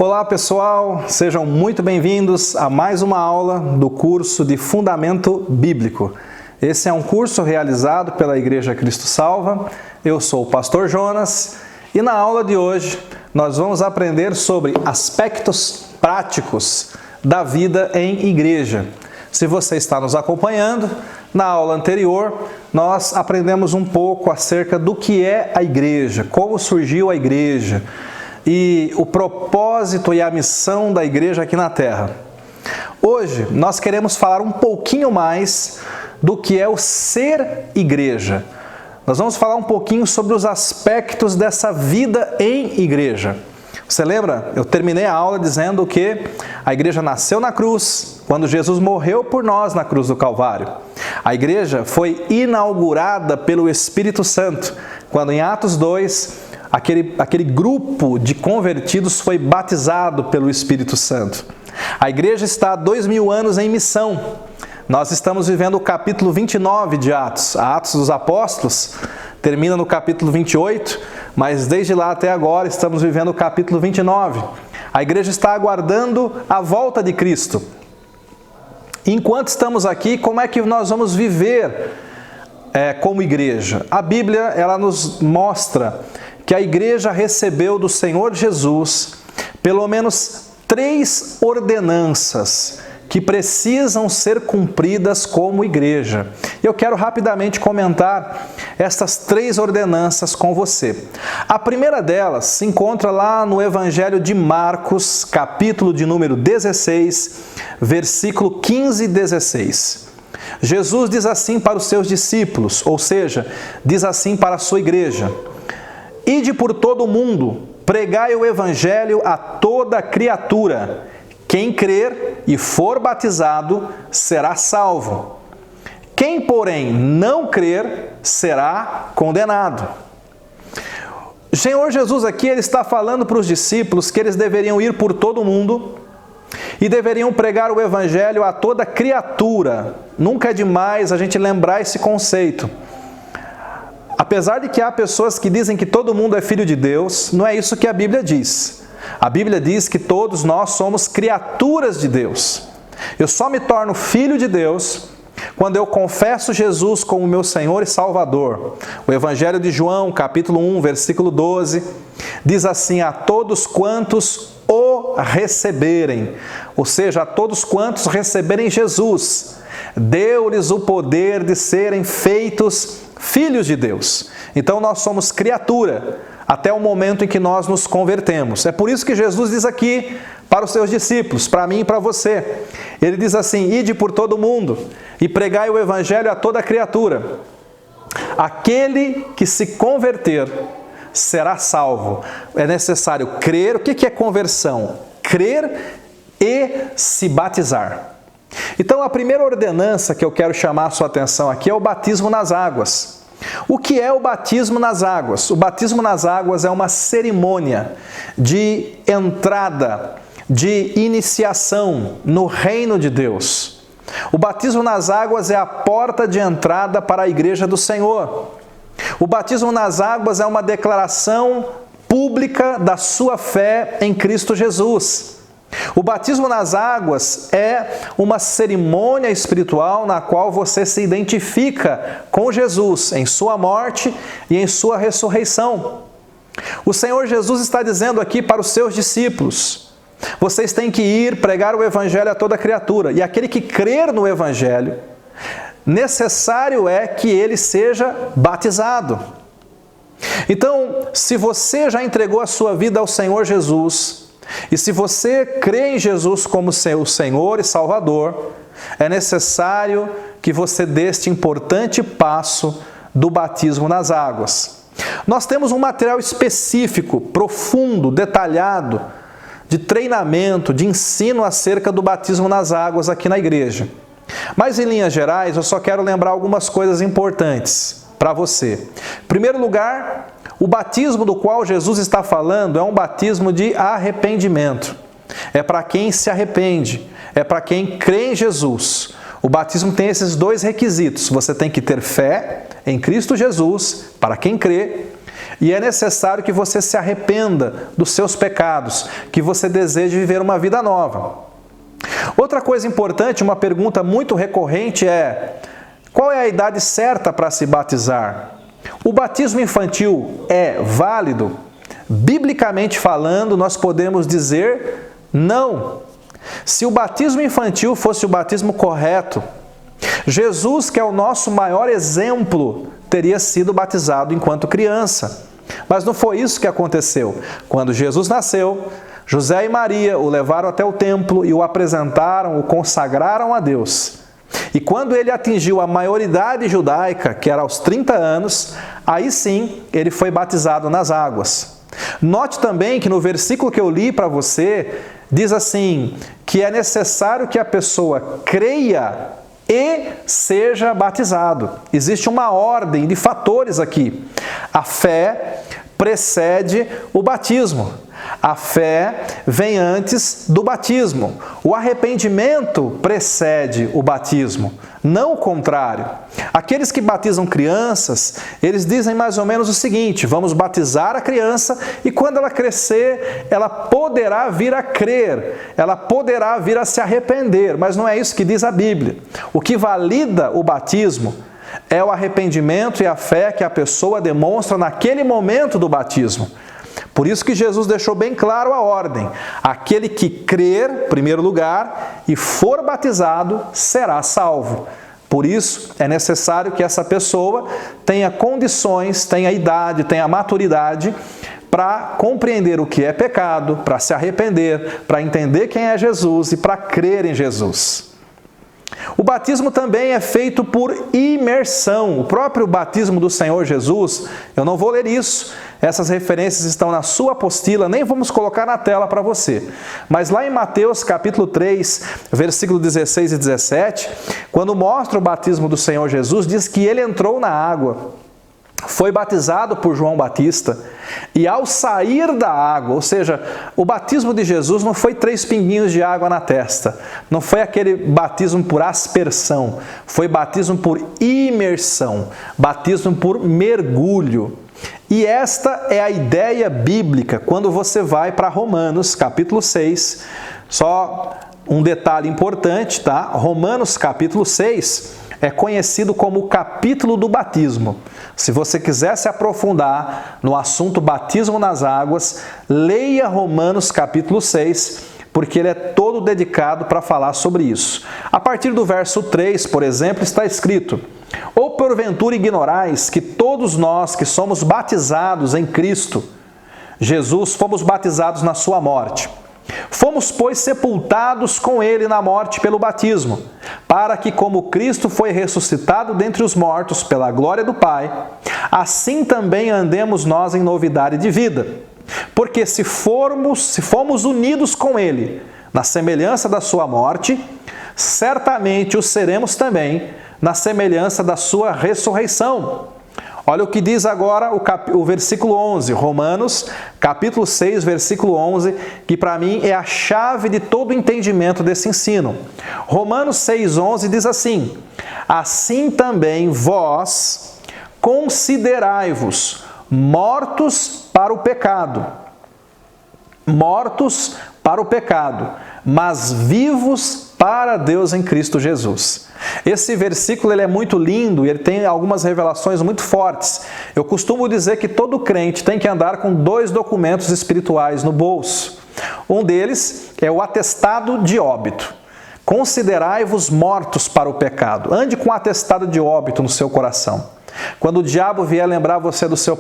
Olá pessoal, sejam muito bem-vindos a mais uma aula do curso de Fundamento Bíblico. Esse é um curso realizado pela Igreja Cristo Salva. Eu sou o Pastor Jonas e na aula de hoje nós vamos aprender sobre aspectos práticos da vida em igreja. Se você está nos acompanhando, na aula anterior nós aprendemos um pouco acerca do que é a igreja, como surgiu a igreja e o propósito e a missão da igreja aqui na Terra. Hoje nós queremos falar um pouquinho mais do que é o ser igreja. Nós vamos falar um pouquinho sobre os aspectos dessa vida em igreja. Você lembra? Eu terminei a aula dizendo que a igreja nasceu na cruz, quando Jesus morreu por nós na cruz do Calvário. A igreja foi inaugurada pelo Espírito Santo, quando em Atos 2, aquele grupo de convertidos foi batizado pelo Espírito Santo. A igreja está há 2000 anos em missão. Nós estamos vivendo o capítulo 29 de Atos. Atos dos Apóstolos termina no capítulo 28, mas desde lá até agora estamos vivendo o capítulo 29. A igreja está aguardando a volta de Cristo. Enquanto estamos aqui, como é que nós vamos viver como igreja? A Bíblia ela nos mostra que a igreja recebeu do Senhor Jesus pelo menos 3 ordenanças que precisam ser cumpridas como igreja. Eu quero rapidamente comentar estas 3 ordenanças com você. A primeira delas se encontra lá no Evangelho de Marcos, capítulo de número 16, versículo 15 e 16. Jesus diz assim para os seus discípulos, ou seja, diz assim para a sua igreja: Ide por todo o mundo, pregai o Evangelho a toda criatura. Quem crer e for batizado será salvo. Quem, porém, não crer será condenado. O Senhor Jesus aqui ele está falando para os discípulos que eles deveriam ir por todo o mundo e deveriam pregar o Evangelho a toda criatura. Nunca é demais a gente lembrar esse conceito. Apesar de que há pessoas que dizem que todo mundo é filho de Deus, não é isso que a Bíblia diz. A Bíblia diz que todos nós somos criaturas de Deus. Eu só me torno filho de Deus quando eu confesso Jesus como meu Senhor e Salvador. O Evangelho de João, capítulo 1, versículo 12, diz assim: a todos quantos o receberem, ou seja, a todos quantos receberem Jesus, deu-lhes o poder de serem feitos filhos de Deus. Então nós somos criatura até o momento em que nós nos convertemos. É por isso que Jesus diz aqui para os seus discípulos, para mim e para você. Ele diz assim: ide por todo o mundo e pregai o Evangelho a toda criatura. Aquele que se converter será salvo. É necessário crer. O que é conversão? Crer e se batizar. Então a primeira ordenança que eu quero chamar a sua atenção aqui é o batismo nas águas. O que é o batismo nas águas? O batismo nas águas é uma cerimônia de entrada, de iniciação no reino de Deus. O batismo nas águas é a porta de entrada para a igreja do Senhor. O batismo nas águas é uma declaração pública da sua fé em Cristo Jesus. O batismo nas águas é uma cerimônia espiritual na qual você se identifica com Jesus em sua morte e em sua ressurreição. O Senhor Jesus está dizendo aqui para os seus discípulos: vocês têm que ir pregar o Evangelho a toda criatura, e aquele que crer no Evangelho, necessário é que ele seja batizado. Então, se você já entregou a sua vida ao Senhor Jesus, e se você crê em Jesus como seu Senhor e Salvador, é necessário que você dê este importante passo do batismo nas águas. Nós temos um material específico, profundo, detalhado, de treinamento, de ensino acerca do batismo nas águas aqui na igreja. Mas em linhas gerais, eu só quero lembrar algumas coisas importantes para você. Em primeiro lugar, o batismo do qual Jesus está falando é um batismo de arrependimento. É para quem se arrepende, é para quem crê em Jesus. O batismo tem esses 2 requisitos. Você tem que ter fé em Cristo Jesus, para quem crê, E é necessário que você se arrependa dos seus pecados, que você deseje viver uma vida nova. Outra coisa importante, uma pergunta muito recorrente é: qual é a idade certa para se batizar? O batismo infantil é válido? Biblicamente falando, nós podemos dizer não. Se o batismo infantil fosse o batismo correto, Jesus, que é o nosso maior exemplo, teria sido batizado enquanto criança. Mas não foi isso que aconteceu. Quando Jesus nasceu, José e Maria o levaram até o templo e o apresentaram, o consagraram a Deus. E quando ele atingiu a maioridade judaica, que era aos 30 anos, aí sim ele foi batizado nas águas. Note também que no versículo que eu li para você, diz assim, que é necessário que a pessoa creia e seja batizado. Existe uma ordem de fatores aqui. A fé precede o batismo. A fé vem antes do batismo. O arrependimento precede o batismo, não o contrário. Aqueles que batizam crianças, eles dizem mais ou menos o seguinte: vamos batizar a criança e quando ela crescer, ela poderá vir a crer, ela poderá vir a se arrepender, mas não é isso que diz a Bíblia. O que valida o batismo é o arrependimento e a fé que a pessoa demonstra naquele momento do batismo. Por isso que Jesus deixou bem claro a ordem: aquele que crer, em primeiro lugar, e for batizado, será salvo. Por isso, é necessário que essa pessoa tenha condições, tenha idade, tenha maturidade para compreender o que é pecado, para se arrepender, para entender quem é Jesus e para crer em Jesus. O batismo também é feito por imersão. O próprio batismo do Senhor Jesus, eu não vou ler isso, essas referências estão na sua apostila, nem vamos colocar na tela para você. Mas lá em Mateus capítulo 3, versículo 16 e 17, quando mostra o batismo do Senhor Jesus, diz que ele entrou na água, foi batizado por João Batista, e ao sair da água, ou seja, o batismo de Jesus não foi 3 pinguinhos de água na testa, não foi aquele batismo por aspersão, foi batismo por imersão, batismo por mergulho. E esta é a ideia bíblica quando você vai para Romanos capítulo 6, só um detalhe importante, tá? Romanos capítulo 6 é conhecido como o capítulo do batismo. Se você quiser se aprofundar no assunto batismo nas águas, leia Romanos capítulo 6, porque ele é todo dedicado para falar sobre isso. A partir do verso 3, por exemplo, está escrito: ou porventura ignorais que todos nós que somos batizados em Cristo Jesus fomos batizados na sua morte. Fomos, pois, sepultados com ele na morte pelo batismo, para que, como Cristo foi ressuscitado dentre os mortos pela glória do Pai, assim também andemos nós em novidade de vida. Porque se fomos unidos com ele na semelhança da sua morte, certamente o seremos também na semelhança da sua ressurreição. Olha o que diz agora o versículo 11, Romanos, capítulo 6, versículo 11, que para mim é a chave de todo o entendimento desse ensino. Romanos 6, 11 diz assim: assim também vós considerai-vos mortos para o pecado, mas vivos para Deus em Cristo Jesus. Esse versículo ele é muito lindo e ele tem algumas revelações muito fortes. Eu costumo dizer que todo crente tem que andar com 2 documentos espirituais no bolso. Um deles é o atestado de óbito. Considerai-vos mortos para o pecado. Ande com o atestado de óbito no seu coração. Quando o diabo vier lembrar você do seu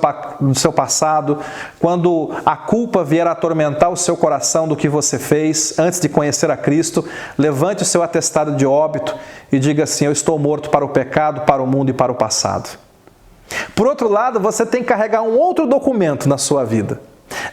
passado, quando a culpa vier atormentar o seu coração do que você fez antes de conhecer a Cristo, levante o seu atestado de óbito e diga assim: eu estou morto para o pecado, para o mundo e para o passado. Por outro lado, você tem que carregar um outro documento na sua vida.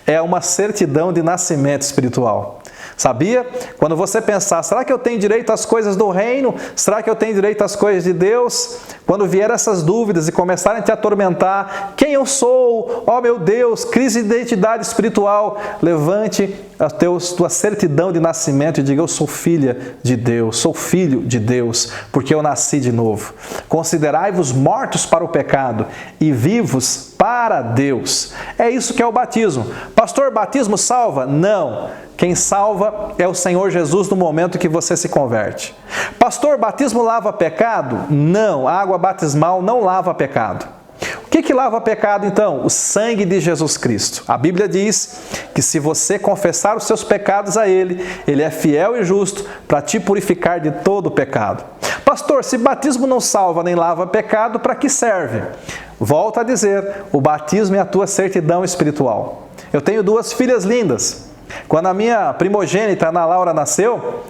É uma certidão de nascimento espiritual. Sabia? Quando você pensar, será que eu tenho direito às coisas do reino? Será que eu tenho direito às coisas de Deus? Quando vier essas dúvidas e começarem a te atormentar, quem eu sou? Oh meu Deus, crise de identidade espiritual, levante a tua certidão de nascimento e diga: eu sou filha de Deus, sou filho de Deus, porque eu nasci de novo. Considerai-vos mortos para o pecado e vivos para Deus. É isso que é o batismo. Pastor, batismo salva? Não. Quem salva é o Senhor Jesus no momento que você se converte. Pastor, batismo lava pecado? Não, a água batismal não lava pecado. O que lava pecado então? O sangue de Jesus Cristo. A Bíblia diz que se você confessar os seus pecados a Ele, Ele é fiel e justo para te purificar de todo o pecado. Pastor, se batismo não salva nem lava pecado, para que serve? Volto a dizer, o batismo é a tua certidão espiritual. Eu tenho 2 filhas lindas. Quando a minha primogênita, Ana Laura, nasceu,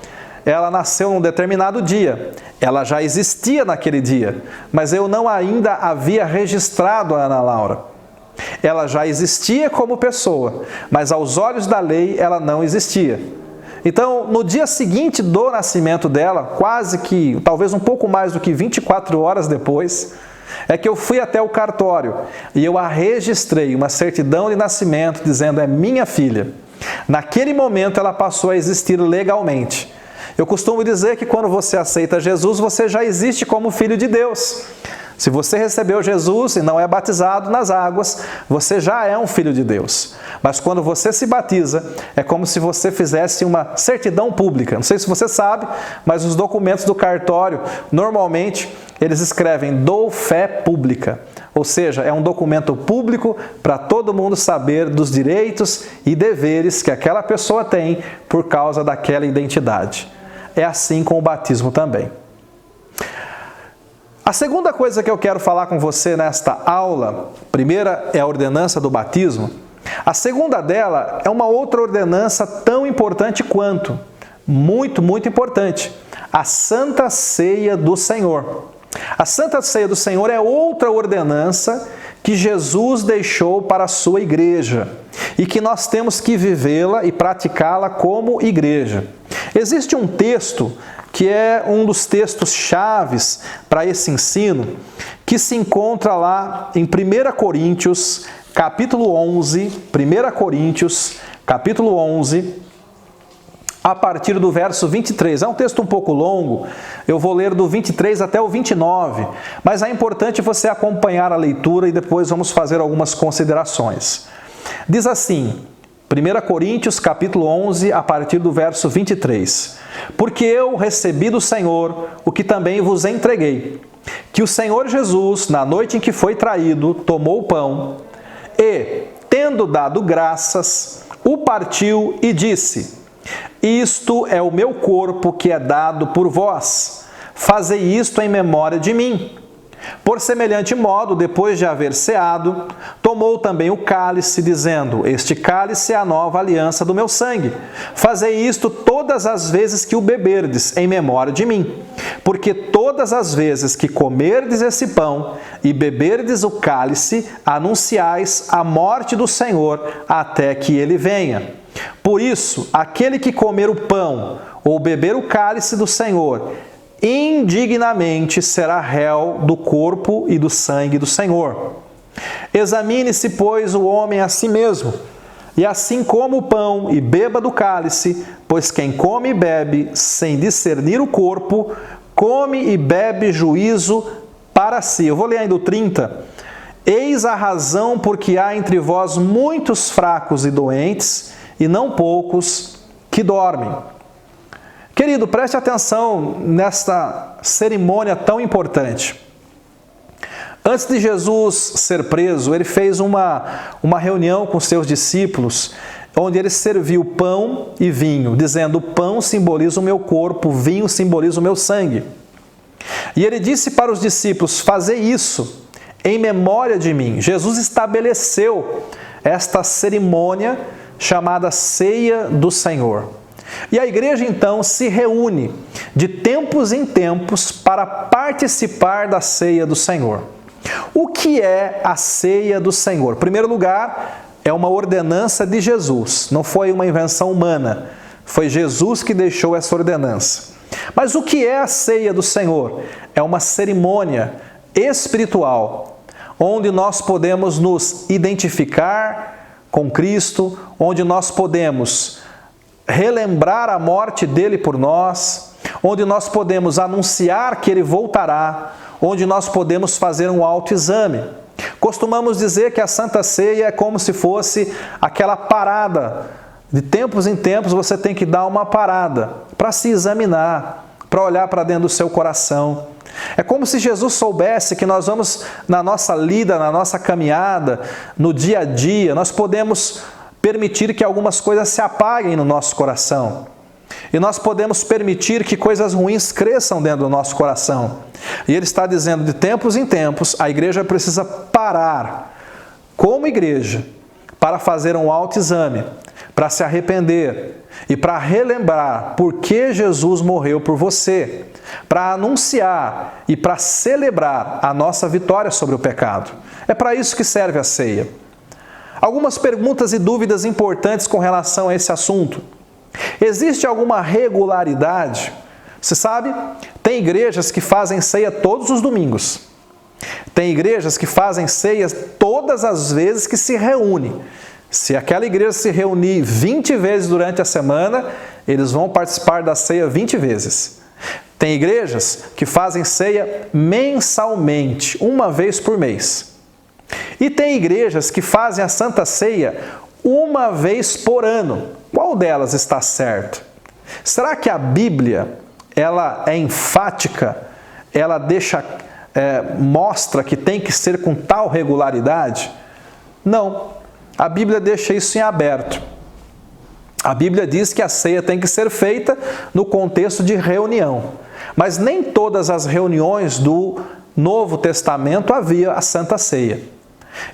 ela nasceu num determinado dia. Ela já existia naquele dia, mas eu não ainda havia registrado a Ana Laura. Ela já existia como pessoa, mas aos olhos da lei ela não existia. Então, no dia seguinte do nascimento dela, quase que, talvez um pouco mais do que 24 horas depois, é que eu fui até o cartório e eu a registrei, uma certidão de nascimento dizendo: é minha filha. Naquele momento ela passou a existir legalmente. Eu costumo dizer que quando você aceita Jesus, você já existe como filho de Deus. Se você recebeu Jesus e não é batizado nas águas, você já é um filho de Deus. Mas quando você se batiza, é como se você fizesse uma certidão pública. Não sei se você sabe, mas os documentos do cartório, normalmente, eles escrevem "dou fé pública". Ou seja, é um documento público para todo mundo saber dos direitos e deveres que aquela pessoa tem por causa daquela identidade. É assim com o batismo também. A segunda coisa que eu quero falar com você nesta aula, primeira é a ordenança do batismo. A segunda dela é uma outra ordenança tão importante quanto, muito importante, a Santa Ceia do Senhor. A Santa Ceia do Senhor é outra ordenança que Jesus deixou para a sua igreja e que nós temos que vivê-la e praticá-la como igreja. Existe um texto que é um dos textos chaves para esse ensino, que se encontra lá em 1 Coríntios, capítulo 11, 1 Coríntios, capítulo 11, a partir do verso 23. É um texto um pouco longo, eu vou ler do 23 até o 29, mas é importante você acompanhar a leitura e depois vamos fazer algumas considerações. Diz assim, 1 Coríntios, capítulo 11, a partir do verso 23. Porque eu recebi do Senhor o que também vos entreguei, que o Senhor Jesus, na noite em que foi traído, tomou o pão e, tendo dado graças, o partiu e disse: isto é o meu corpo que é dado por vós. Fazei isto em memória de mim. Por semelhante modo, depois de haver ceado, tomou também o cálice, dizendo: este cálice é a nova aliança do meu sangue. Fazei isto todas as vezes que o beberdes, em memória de mim. Porque todas as vezes que comerdes esse pão e beberdes o cálice, anunciais a morte do Senhor até que ele venha. Por isso, aquele que comer o pão ou beber o cálice do Senhor indignamente será réu do corpo e do sangue do Senhor. Examine-se, pois, o homem a si mesmo, e assim coma o pão e beba do cálice, pois quem come e bebe sem discernir o corpo, come e bebe juízo para si. Eu vou ler ainda o 30. Eis a razão porque há entre vós muitos fracos e doentes, e não poucos que dormem. Querido, preste atenção nesta cerimônia tão importante. Antes de Jesus ser preso, ele fez uma reunião com seus discípulos, onde ele serviu pão e vinho, dizendo: o pão simboliza o meu corpo, o vinho simboliza o meu sangue. E ele disse para os discípulos: fazei isso em memória de mim. Jesus estabeleceu esta cerimônia chamada Ceia do Senhor. E a igreja então se reúne de tempos em tempos para participar da ceia do Senhor. O que é a ceia do Senhor? Em primeiro lugar, é uma ordenança de Jesus, não foi uma invenção humana, foi Jesus que deixou essa ordenança. Mas o que é a ceia do Senhor? É uma cerimônia espiritual, onde nós podemos nos identificar com Cristo, onde nós podemos relembrar a morte dele por nós, onde nós podemos anunciar que ele voltará, onde nós podemos fazer um autoexame. Costumamos dizer que a Santa Ceia é como se fosse aquela parada. De tempos em tempos você tem que dar uma parada para se examinar, para olhar para dentro do seu coração. É como se Jesus soubesse que nós vamos, na nossa lida, na nossa caminhada, no dia a dia, nós podemos permitir que algumas coisas se apaguem no nosso coração. E nós podemos permitir que coisas ruins cresçam dentro do nosso coração. E Ele está dizendo, de tempos em tempos, a igreja precisa parar, como igreja, para fazer um autoexame, para se arrepender e para relembrar por que Jesus morreu por você, para anunciar e para celebrar a nossa vitória sobre o pecado. É para isso que serve a ceia. Algumas perguntas e dúvidas importantes com relação a esse assunto. Existe alguma regularidade? Você sabe, tem igrejas que fazem ceia todos os domingos. Tem igrejas que fazem ceia todas as vezes que se reúnem. Se aquela igreja se reunir 20 vezes durante a semana, eles vão participar da ceia 20 vezes. Tem igrejas que fazem ceia mensalmente, uma vez por mês. E tem igrejas que fazem a Santa Ceia uma vez por ano. Qual delas está certa? Será que a Bíblia ela é enfática? Ela mostra que tem que ser com tal regularidade? Não. A Bíblia deixa isso em aberto. A Bíblia diz que a ceia tem que ser feita no contexto de reunião. Mas nem todas as reuniões do Novo Testamento havia a Santa Ceia.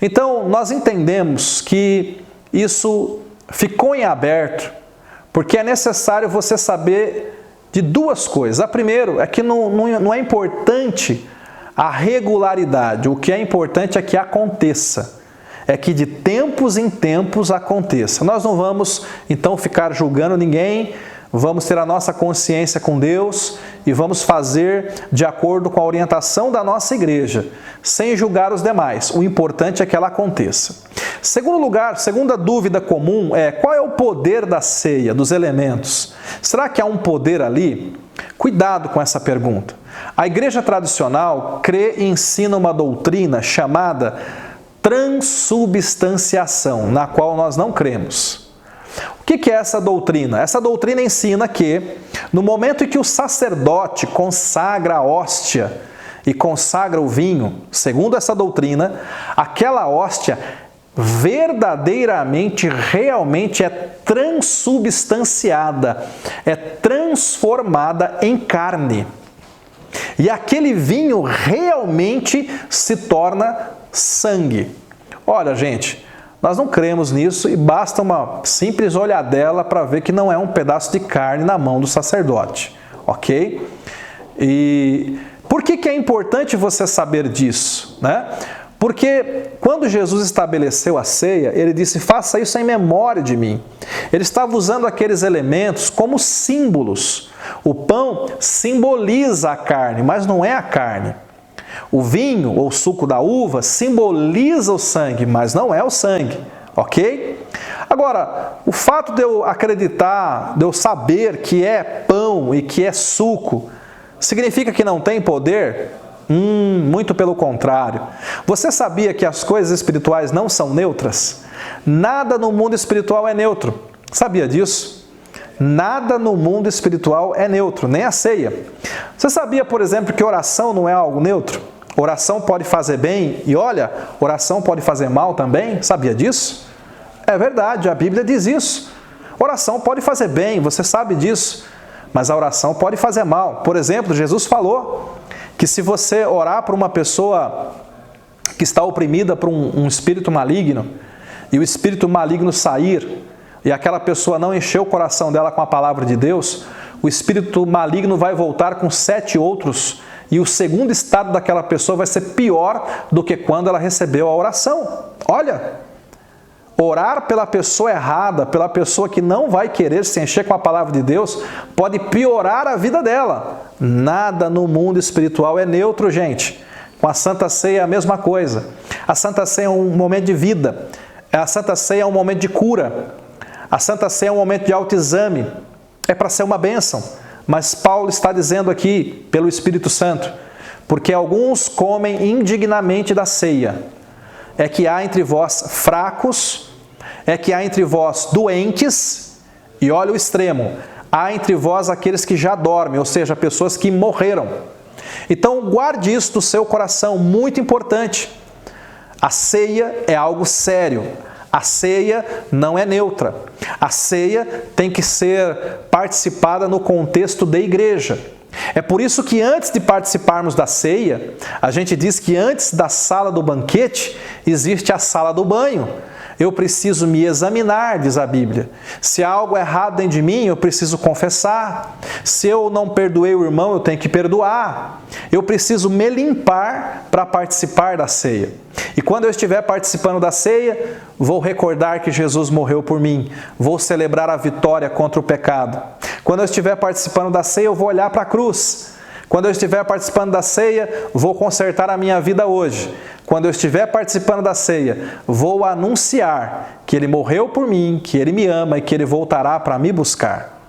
Então, nós entendemos que isso ficou em aberto, porque é necessário você saber de duas coisas. A primeira é que não é importante a regularidade, o que é importante é que aconteça. É que de tempos em tempos aconteça. Nós não vamos, então, ficar julgando ninguém, vamos ter a nossa consciência com Deus e vamos fazer de acordo com a orientação da nossa igreja, sem julgar os demais. O importante é que ela aconteça. Segundo lugar, segunda dúvida comum é: qual é o poder da ceia, dos elementos? Será que há um poder ali? Cuidado com essa pergunta. A igreja tradicional crê e ensina uma doutrina chamada transubstanciação, na qual nós não cremos. O que é essa doutrina? Essa doutrina ensina que, no momento em que o sacerdote consagra a hóstia e consagra o vinho, segundo essa doutrina, aquela hóstia verdadeiramente, realmente é transubstanciada, é transformada em carne. E aquele vinho realmente se torna sangue. Olha, gente, nós não cremos nisso e basta uma simples olhadela para ver que não é um pedaço de carne na mão do sacerdote, ok? E por que é importante você saber disso, né? Porque quando Jesus estabeleceu a ceia, ele disse: faça isso em memória de mim. Ele estava usando aqueles elementos como símbolos. O pão simboliza a carne, mas não é a carne. O vinho ou suco da uva simboliza o sangue, mas não é o sangue, ok? Agora, o fato de eu acreditar, de eu saber que é pão e que é suco, significa que não tem poder? Muito pelo contrário. Você sabia que as coisas espirituais não são neutras? Nada no mundo espiritual é neutro. Sabia disso? Nada no mundo espiritual é neutro, nem a ceia. Você sabia, por exemplo, que oração não é algo neutro? Oração pode fazer bem e, olha, oração pode fazer mal também? Sabia disso? É verdade, a Bíblia diz isso. Oração pode fazer bem, você sabe disso, mas a oração pode fazer mal. Por exemplo, Jesus falou que se você orar por uma pessoa que está oprimida por um espírito maligno, e o espírito maligno sair, e aquela pessoa não encher o coração dela com a palavra de Deus, o espírito maligno vai voltar com 7 outros, e o segundo estado daquela pessoa vai ser pior do que quando ela recebeu a oração. Olha, orar pela pessoa errada, pela pessoa que não vai querer se encher com a palavra de Deus, pode piorar a vida dela. Nada no mundo espiritual é neutro, gente. Com a Santa Ceia é a mesma coisa. A Santa Ceia é um momento de vida. A Santa Ceia é um momento de cura. A Santa Ceia é um momento de autoexame, é para ser uma bênção. Mas Paulo está dizendo aqui, pelo Espírito Santo, porque alguns comem indignamente da ceia. É que há entre vós fracos, é que há entre vós doentes, e olha o extremo, há entre vós aqueles que já dormem, ou seja, pessoas que morreram. Então guarde isso no seu coração, muito importante. A ceia é algo sério. A ceia não é neutra. A ceia tem que ser participada no contexto da igreja. É por isso que antes de participarmos da ceia, a gente diz que antes da sala do banquete, existe a sala do banho. Eu preciso me examinar, diz a Bíblia. Se há algo errado dentro de mim, eu preciso confessar. Se eu não perdoei o irmão, eu tenho que perdoar. Eu preciso me limpar para participar da ceia. E quando eu estiver participando da ceia, vou recordar que Jesus morreu por mim. Vou celebrar a vitória contra o pecado. Quando eu estiver participando da ceia, eu vou olhar para a cruz. Quando eu estiver participando da ceia, vou consertar a minha vida hoje. Quando eu estiver participando da ceia, vou anunciar que Ele morreu por mim, que Ele me ama e que Ele voltará para me buscar.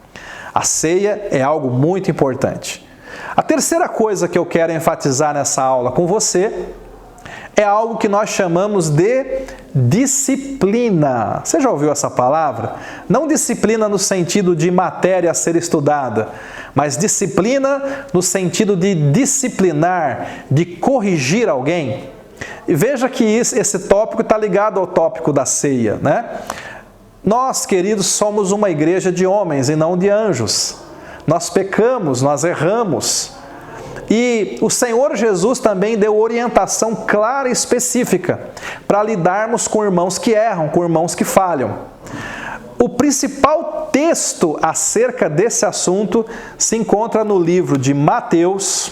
A ceia é algo muito importante. A terceira coisa que eu quero enfatizar nessa aula com você é algo que nós chamamos de disciplina. Você já ouviu essa palavra? Não disciplina no sentido de matéria a ser estudada, mas disciplina no sentido de disciplinar, de corrigir alguém. E veja que esse tópico está ligado ao tópico da ceia, né? Nós, queridos, somos uma igreja de homens e não de anjos. Nós pecamos, nós erramos. E o Senhor Jesus também deu orientação clara e específica para lidarmos com irmãos que erram, com irmãos que falham. O principal texto acerca desse assunto se encontra no livro de Mateus,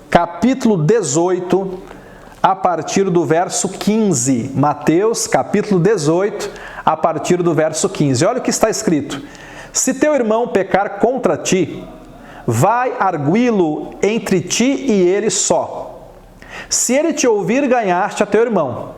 capítulo 18, a partir do verso 15. Mateus, capítulo 18, a partir do verso 15. Olha o que está escrito. Se teu irmão pecar contra ti, vai arguí-lo entre ti e ele só. Se ele te ouvir, ganhaste a teu irmão.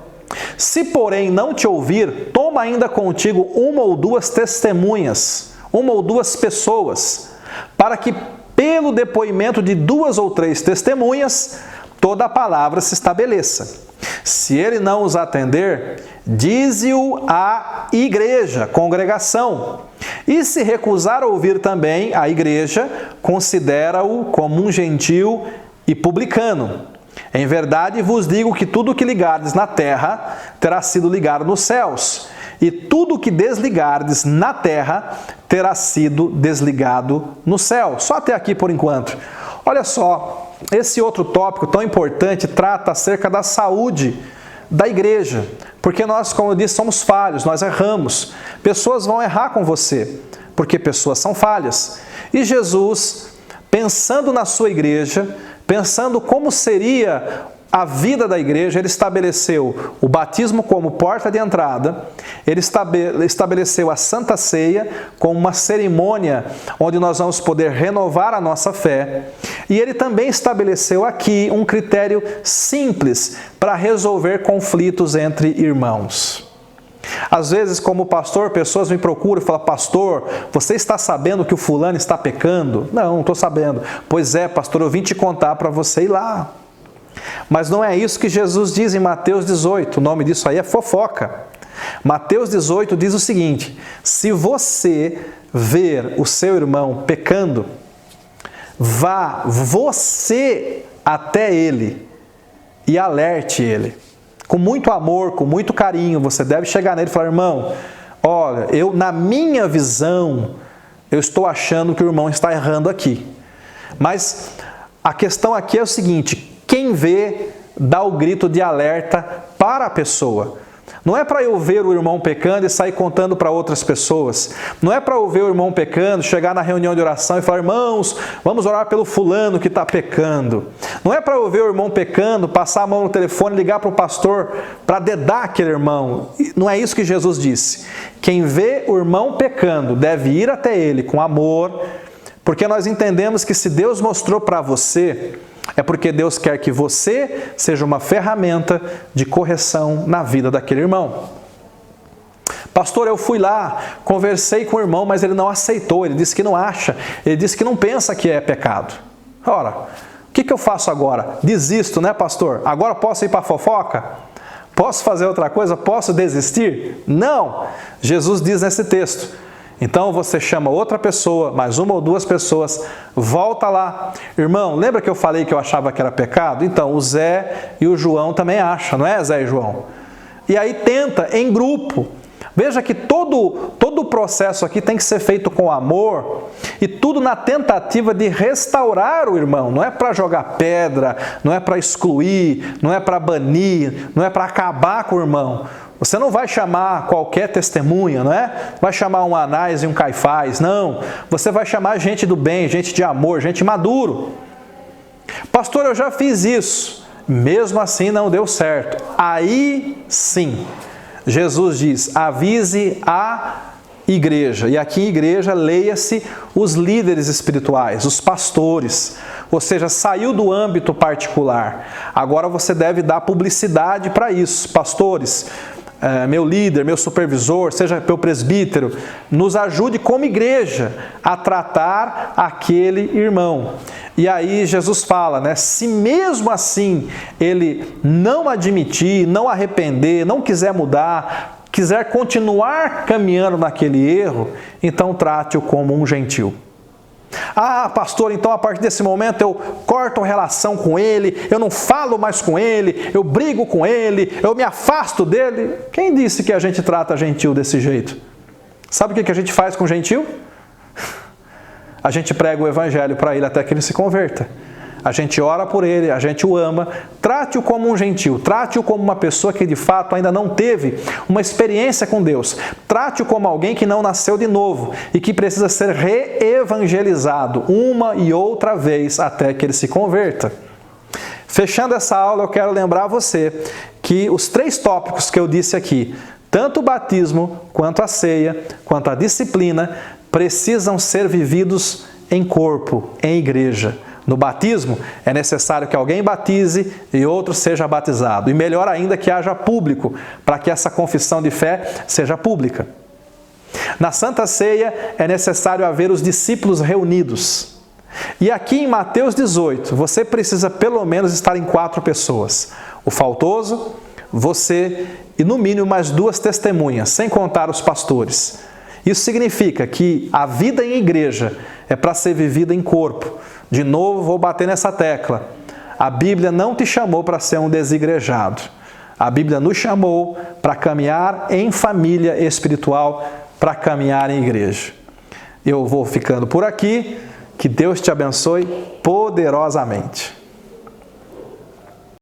Se, porém, não te ouvir, toma ainda contigo uma ou duas testemunhas, uma ou duas pessoas, para que, pelo depoimento de 2 ou 3 testemunhas, toda a palavra se estabeleça. Se ele não os atender, dize-o à igreja, congregação. E se recusar a ouvir também a igreja, considera-o como um gentil e publicano. Em verdade vos digo que tudo o que ligardes na terra terá sido ligado nos céus, e tudo o que desligardes na terra terá sido desligado no céu. Só até aqui por enquanto. Olha só, esse outro tópico tão importante trata acerca da saúde da igreja, porque nós, como eu disse, somos falhos, nós erramos. Pessoas vão errar com você, porque pessoas são falhas. E Jesus, pensando na sua igreja, pensando como seria a vida da igreja, ele estabeleceu o batismo como porta de entrada, ele estabeleceu a Santa Ceia como uma cerimônia onde nós vamos poder renovar a nossa fé, e ele também estabeleceu aqui um critério simples para resolver conflitos entre irmãos. Às vezes, como pastor, pessoas me procuram e falam: pastor, você está sabendo que o fulano está pecando? Não estou sabendo. Pois é, pastor, eu vim te contar para você ir lá. Mas não é isso que Jesus diz em Mateus 18, o nome disso aí é fofoca. Mateus 18 diz o seguinte: se você ver o seu irmão pecando, vá você até ele e alerte ele. Com muito amor, com muito carinho, você deve chegar nele e falar: irmão, olha, na minha visão, eu estou achando que o irmão está errando aqui. Mas a questão aqui é o seguinte: quem vê, dá o grito de alerta para a pessoa. Não é para eu ver o irmão pecando e sair contando para outras pessoas. Não é para eu ver o irmão pecando, chegar na reunião de oração e falar: irmãos, vamos orar pelo fulano que está pecando. Não é para eu ver o irmão pecando, passar a mão no telefone, ligar para o pastor para dedar aquele irmão. Não é isso que Jesus disse. Quem vê o irmão pecando deve ir até ele com amor, porque nós entendemos que se Deus mostrou para você, é porque Deus quer que você seja uma ferramenta de correção na vida daquele irmão. Pastor, eu fui lá, conversei com o irmão, mas ele não aceitou, ele disse que não acha, ele disse que não pensa que é pecado. Ora, o que eu faço agora? Desisto, né, pastor? Agora posso ir para a fofoca? Posso fazer outra coisa? Posso desistir? Não! Jesus diz nesse texto. Então você chama outra pessoa, mais uma ou duas pessoas, volta lá. Irmão, lembra que eu falei que eu achava que era pecado? Então o Zé e o João também acham, não é, Zé e João? E aí tenta, em grupo. Veja que todo o processo aqui tem que ser feito com amor e tudo na tentativa de restaurar o irmão. Não é para jogar pedra, não é para excluir, não é para banir, não é para acabar com o irmão. Você não vai chamar qualquer testemunha, não é? Vai chamar um Anás e um Caifás, não. Você vai chamar gente do bem, gente de amor, gente maduro. Pastor, eu já fiz isso. Mesmo assim não deu certo. Aí sim, Jesus diz, avise a igreja. E aqui em igreja, leia-se os líderes espirituais, os pastores. Ou seja, saiu do âmbito particular. Agora você deve dar publicidade para isso. Pastores, meu líder, meu supervisor, seja meu presbítero, nos ajude como igreja a tratar aquele irmão. E aí Jesus fala, né? Se mesmo assim ele não admitir, não arrepender, não quiser mudar, quiser continuar caminhando naquele erro, então trate-o como um gentil. Ah, pastor, então a partir desse momento eu corto a relação com ele, eu não falo mais com ele, eu brigo com ele, eu me afasto dele. Quem disse que a gente trata gentil desse jeito? Sabe o que a gente faz com gentil? A gente prega o evangelho para ele até que ele se converta. A gente ora por ele, a gente o ama. Trate-o como um gentil, trate-o como uma pessoa que de fato ainda não teve uma experiência com Deus. Trate-o como alguém que não nasceu de novo e que precisa ser reevangelizado uma e outra vez até que ele se converta. Fechando essa aula, eu quero lembrar a você que os 3 tópicos que eu disse aqui, tanto o batismo, quanto a ceia, quanto a disciplina, precisam ser vividos em corpo, em igreja. No batismo, é necessário que alguém batize e outro seja batizado. E melhor ainda que haja público, para que essa confissão de fé seja pública. Na Santa Ceia, é necessário haver os discípulos reunidos. E aqui em Mateus 18, você precisa pelo menos estar em 4 pessoas. O faltoso, você e no mínimo mais 2 testemunhas, sem contar os pastores. Isso significa que a vida em igreja é para ser vivida em corpo. De novo, vou bater nessa tecla. A Bíblia não te chamou para ser um desigrejado. A Bíblia nos chamou para caminhar em família espiritual, para caminhar em igreja. Eu vou ficando por aqui. Que Deus te abençoe poderosamente.